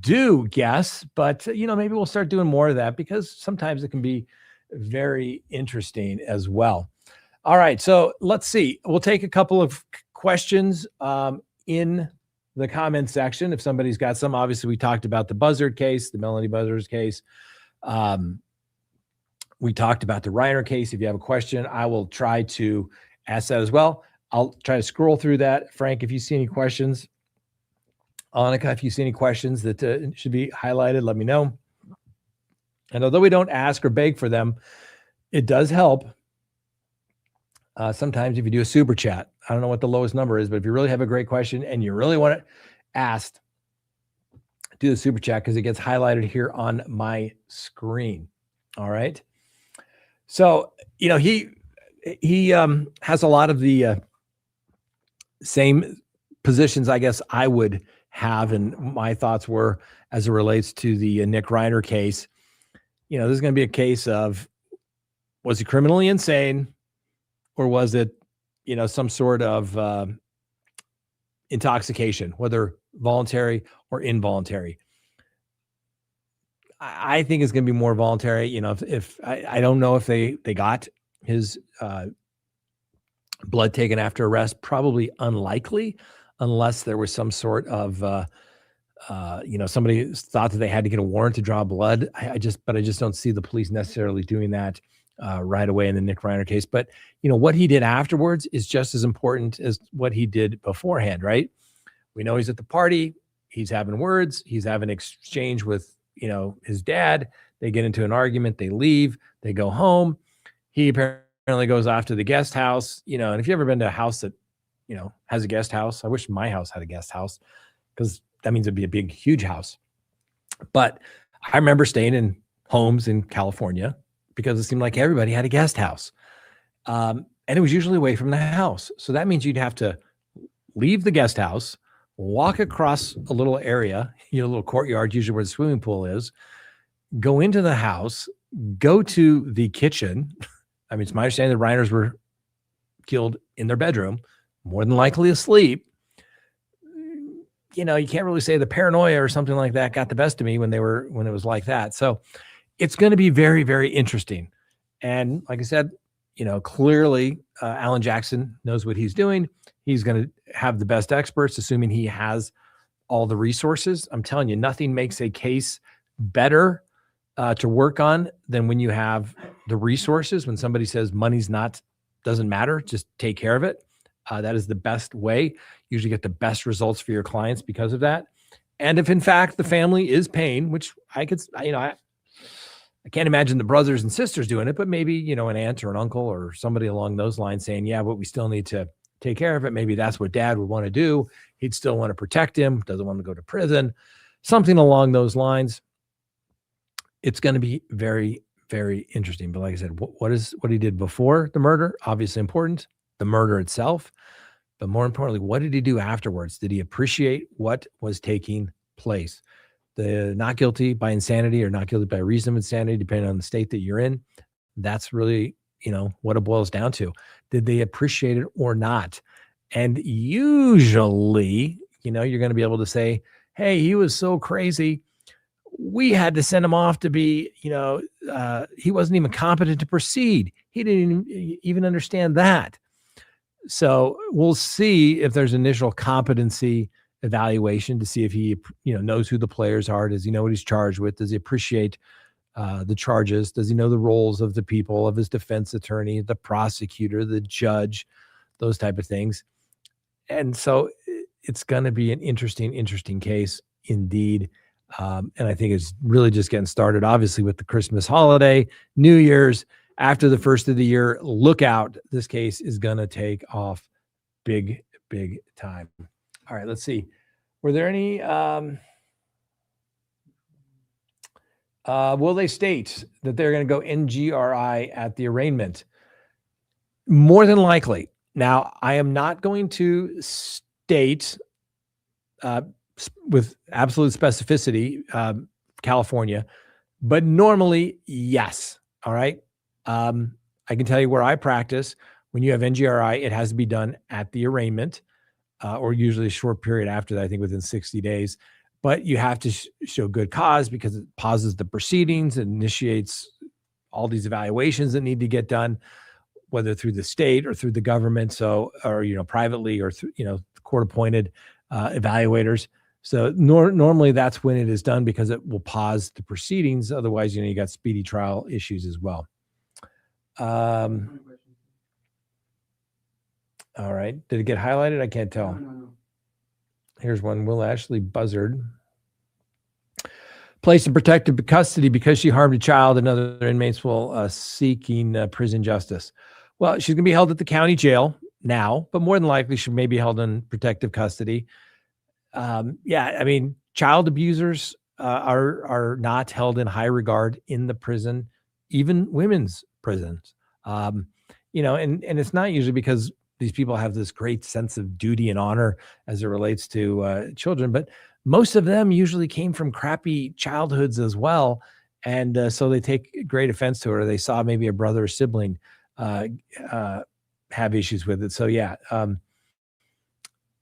do guests, but, maybe we'll start doing more of that because sometimes it can be very interesting as well. All right. So let's see. We'll take a couple of questions in the comment section. If somebody's got some, obviously we talked about the Buzzard case, the Melodee Buzzard case. We talked about the Reiner case. If you have a question, I will try to ask that as well. I'll try to scroll through that. Frank, if you see any questions, Annika, if you see any questions that should be highlighted, let me know. And although we don't ask or beg for them, it does help. Sometimes if you do a super chat, I don't know what the lowest number is, but if you really have a great question and you really want it asked, do the super chat because it gets highlighted here on my screen. All right. So, he has a lot of the same positions, I guess I would have. And my thoughts were as it relates to the Nick Reiner case. This is going to be a case of, was he criminally insane? Or was it, some sort of intoxication, whether voluntary or involuntary? I think it's going to be more voluntary. If I don't know if they got his blood taken after arrest, probably unlikely, unless there was some sort of, somebody thought that they had to get a warrant to draw blood. I just don't see the police necessarily doing that right away in the Nick Reiner case. But, what he did afterwards is just as important as what he did beforehand, right? We know he's at the party. He's having words. He's having exchange with, his dad. They get into an argument, they leave, they go home. He apparently goes off to the guest house, and if you've ever been to a house that, has a guest house, I wish my house had a guest house, because that means it'd be a big, huge house. But I remember staying in homes in California because it seemed like everybody had a guest house. And it was usually away from the house. So that means you'd have to leave the guest house, walk across a little area, a little courtyard, usually where the swimming pool is, go into the house, go to the kitchen. I mean, it's my understanding the Reiners were killed in their bedroom, more than likely asleep. You can't really say the paranoia or something like that got the best of me when it was like that. So it's going to be very, very interesting. And like I said, clearly Alan Jackson knows what he's doing. He's going to have the best experts, assuming he has all the resources. I'm telling you, nothing makes a case better to work on than when you have the resources. When somebody says money's doesn't matter, just take care of it. That is the best way. Usually get the best results for your clients because of that. And if in fact the family is paying, which I can't imagine the brothers and sisters doing it, but maybe, an aunt or an uncle or somebody along those lines saying, yeah, but we still need to take care of it. Maybe that's what dad would want to do. He'd still want to protect him, doesn't want to go to prison, something along those lines. It's going to be very, very interesting. But like I said, what he did before the murder, obviously important, the murder itself, but more importantly, what did he do afterwards? Did he appreciate what was taking place? The not guilty by insanity or not guilty by reason of insanity, depending on the state that you're in. That's really, what it boils down to. Did they appreciate it or not? And usually, you're going to be able to say, hey, he was so crazy, we had to send him off to be, he wasn't even competent to proceed. He didn't even understand that. So we'll see if there's initial competency evaluation to see if he, knows who the players are. Does he know what he's charged with? Does he appreciate the charges? Does he know the roles of the people, of his defense attorney, the prosecutor, the judge, those type of things? And so it's going to be an interesting case indeed. And I think it's really just getting started, obviously, with the Christmas holiday, New Year's, after the first of the year. Look out. This case is going to take off big, big time. All right, let's see. Were there any, will they state that they're going to go NGRI at the arraignment? More than likely. Now, I am not going to state with absolute specificity, California, but normally, yes. All right. I can tell you where I practice. When you have NGRI, it has to be done at the arraignment, or usually a short period after that, I think within 60 days. But you have to show good cause because it pauses the proceedings, it initiates all these evaluations that need to get done, whether through the state or through the government, or privately, or through court-appointed evaluators. So normally that's when it is done, because it will pause the proceedings. Otherwise, you got speedy trial issues as well. All right. Did it get highlighted? I can't tell. No. Here's one. Melodee Buzzard. Placed in protective custody because she harmed a child and other inmates while seeking prison justice. Well, she's going to be held at the county jail now, but more than likely she may be held in protective custody. Child abusers are not held in high regard in the prison, even women's prisons. And it's not usually because these people have this great sense of duty and honor as it relates to children, but most of them usually came from crappy childhoods as well. And so they take great offense to it, or they saw maybe a brother or sibling have issues with it. So yeah,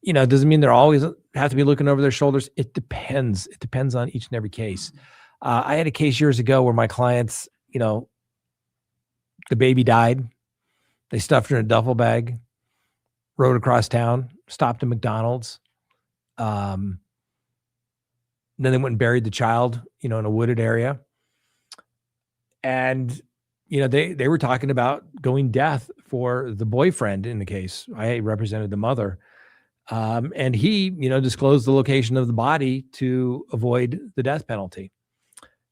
it doesn't mean they're always have to be looking over their shoulders. It depends. It depends on each and every case. I had a case years ago where my clients, the baby died. They stuffed her in a duffel bag, rode across town, stopped at McDonald's. Then they went and buried the child, in a wooded area. And, they were talking about going death for the boyfriend in the case. I represented the mother. And he, disclosed the location of the body to avoid the death penalty.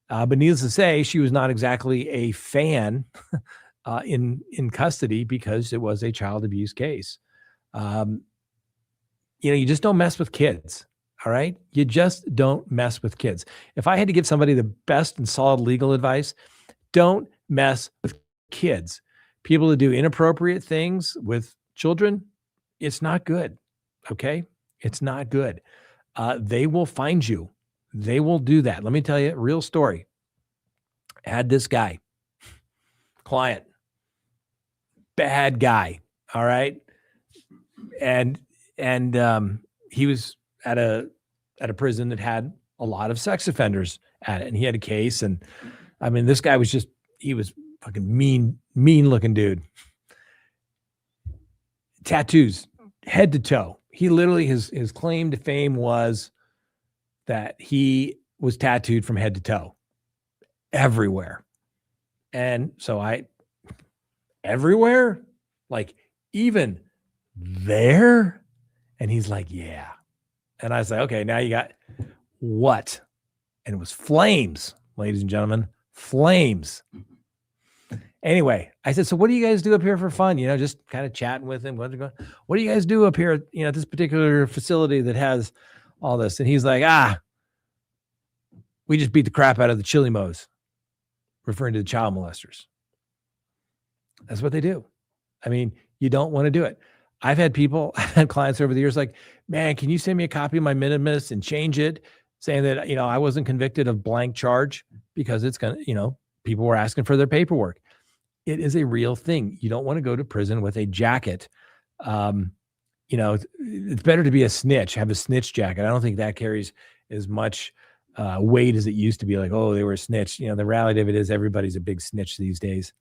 But needless to say, she was not exactly a fan in custody because it was a child abuse case. You just don't mess with kids. All right. You just don't mess with kids. If I had to give somebody the best and solid legal advice, don't mess with kids. People that do inappropriate things with children, it's not good. Okay. It's not good. They will find you. They will do that. Let me tell you a real story. I had this guy, client, bad guy. All right. And he was at a prison that had a lot of sex offenders at it. And he had a case. And I mean, this guy was he was fucking mean looking dude. Tattoos, head to toe. He literally, his claim to fame was that he was tattooed from head to toe everywhere. And so everywhere, like even there. And he's like, yeah. And I was like, okay, now you got what? And it was flames, ladies and gentlemen, flames. Anyway, I said, so what do you guys do up here for fun? Just kind of chatting with him. What do you guys do up here, at this particular facility that has all this? And he's like, we just beat the crap out of the chili moes, referring to the child molesters. That's what they do. I mean, you don't want to do it. I've had clients over the years like, man, can you send me a copy of my minimus and change it, saying that, I wasn't convicted of blank charge because it's going to, people were asking for their paperwork. It is a real thing. You don't want to go to prison with a jacket. It's better to be a snitch, have a snitch jacket. I don't think that carries as much weight as it used to be, like, oh, they were a snitch. The reality of it is everybody's a big snitch these days.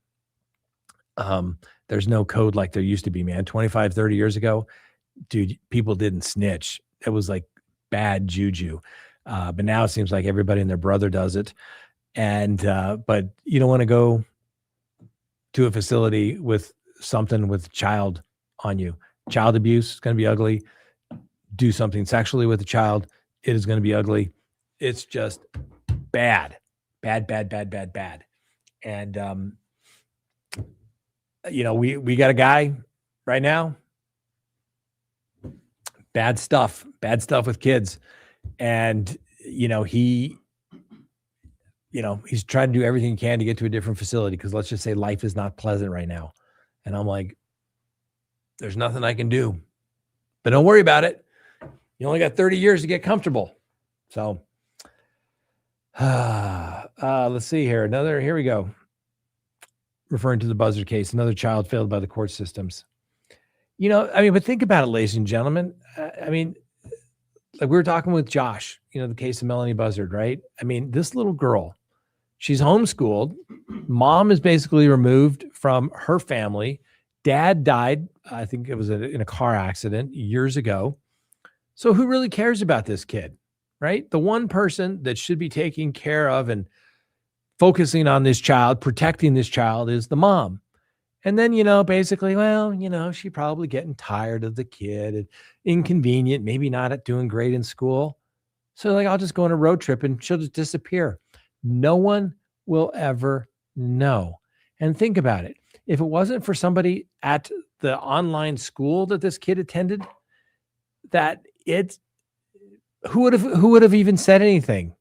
There's no code like there used to be, man. 25, 30 years ago, dude, people didn't snitch. It was like bad juju. But now it seems like everybody and their brother does it. And, but you don't want to go to a facility with something with child on you. Child abuse is going to be ugly. Do something sexually with a child, it is going to be ugly. It's just bad. And, we got a guy right now, bad stuff with kids. And, he's trying to do everything he can to get to a different facility. Cause let's just say life is not pleasant right now. And I'm like, there's nothing I can do, but don't worry about it. You only got 30 years to get comfortable. So, let's see here. Here we go. Referring to the Buzzard case, another child failed by the court systems. But think about it, ladies and gentlemen. Like we were talking with Josh, the case of Melodee Buzzard, right? This little girl, she's homeschooled. Mom is basically removed from her family. Dad died, I think it was in a car accident years ago. So who really cares about this kid, right? The one person that should be taking care of and focusing on this child, protecting this child is the mom. And then, basically, she probably getting tired of the kid and inconvenient, maybe not doing great in school. So like, I'll just go on a road trip and she'll just disappear. No one will ever know. And think about it. If it wasn't for somebody at the online school that this kid attended, who would have even said anything?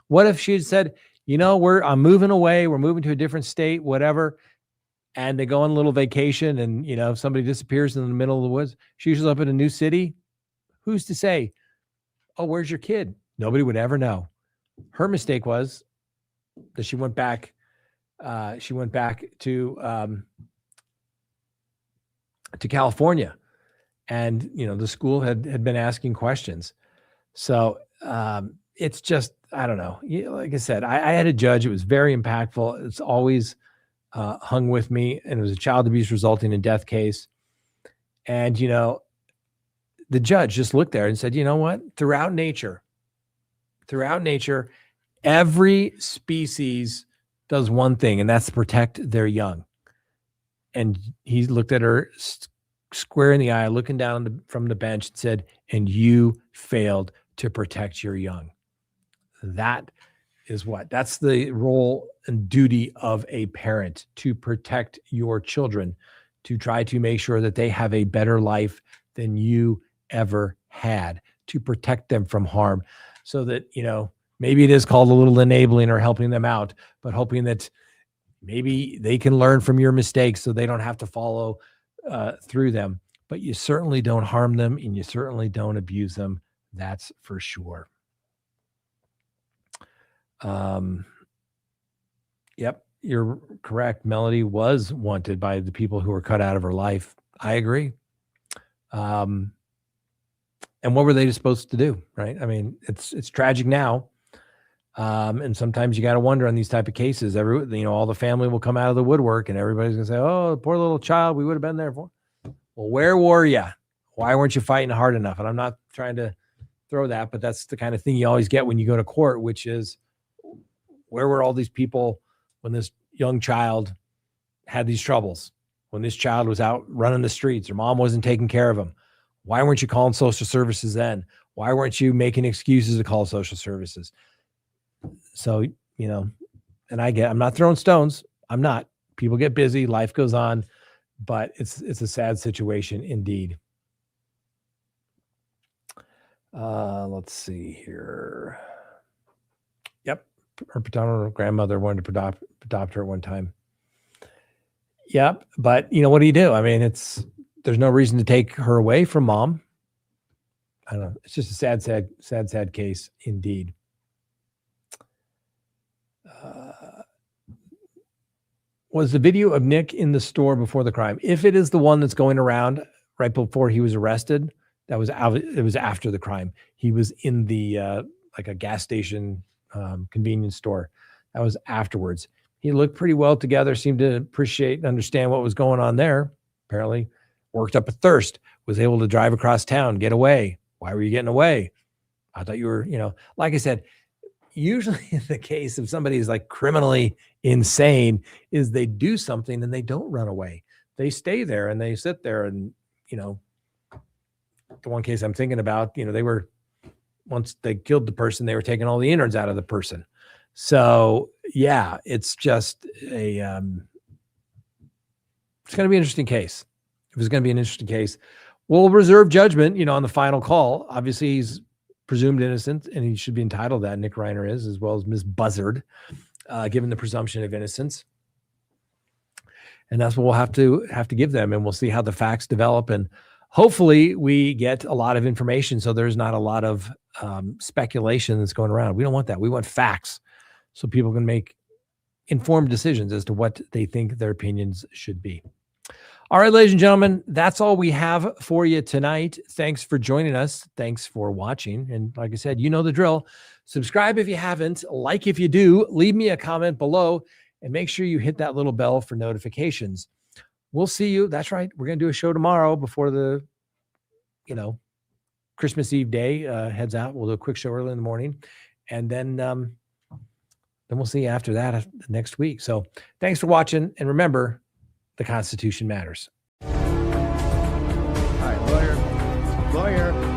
What if she had said, I'm moving away. We're moving to a different state, whatever. And they go on a little vacation and, if somebody disappears in the middle of the woods, she shows up in a new city. Who's to say, oh, where's your kid? Nobody would ever know. Her mistake was that she went back to California, and, the school had been asking questions. So it's just, I don't know. Like I said, I had a judge. It was very impactful. It's always hung with me, and it was a child abuse resulting in death case. And, the judge just looked there and said, you know what? Throughout nature, every species does one thing, and that's to protect their young. And he looked at her square in the eye, looking down from the bench, and said, and you failed to protect your young. That is what? That's the role and duty of a parent, to protect your children, to try to make sure that they have a better life than you ever had, to protect them from harm, so that, maybe it is called a little enabling or helping them out, but hoping that maybe they can learn from your mistakes so they don't have to follow through them. But you certainly don't harm them, and you certainly don't abuse them. That's for sure. Yep, you're correct. Melodee was wanted by the people who were cut out of her life. I agree. And what were they supposed to do? Right. I mean, it's tragic now. And sometimes you got to wonder on these type of cases, all the family will come out of the woodwork and everybody's gonna say, oh, poor little child, we would have been there for. Well, where were you? Why weren't you fighting hard enough? And I'm not trying to throw that, but that's the kind of thing you always get when you go to court, which is, where were all these people when this young child had these troubles, when this child was out running the streets, or mom wasn't taking care of him? Why weren't you calling social services then? Why weren't you making excuses to call social services? So, and I'm not throwing stones. I'm not. People get busy, life goes on, but it's a sad situation indeed. Let's see here. Yep. Her paternal grandmother wanted to adopt her at one time. Yep. But what do you do? I mean, there's no reason to take her away from mom. I don't know. It's just a sad case indeed. Was the video of Nick in the store before the crime? If it is the one that's going around right before he was arrested, it was after the crime. He was in the like a gas station convenience store. That was afterwards. He looked pretty well together, seemed to appreciate and understand what was going on there. Apparently worked up a thirst, was able to drive across town, get away. Why were you getting away? I thought you were, like I said, usually the case of somebody is like criminally insane is they do something and they don't run away. They stay there and they sit there. And, the one case I'm thinking about, once they killed the person, they were taking all the innards out of the person. So yeah, it's just it's going to be an interesting case. If it's going to be an interesting case, we'll reserve judgment, on the final call. Obviously he's presumed innocent and he should be entitled to that. Nick Reiner is, as well as Ms. Buzzard, given the presumption of innocence. And that's what we'll have to give them. And we'll see how the facts develop. And hopefully we get a lot of information, so there's not a lot of speculation that's going around. We don't want that. We want facts so people can make informed decisions as to what they think their opinions should be. All right, ladies and gentlemen, that's all we have for you tonight. Thanks for joining us. Thanks for watching. And like I said, you know the drill. Subscribe if you haven't, like if you do, leave me a comment below, and make sure you hit that little bell for notifications. We'll see you. That's right. We're going to do a show tomorrow before the, Christmas Eve day heads out. We'll do a quick show early in the morning, and then we'll see you after that next week. So thanks for watching. And remember, the Constitution matters. All right, lawyer.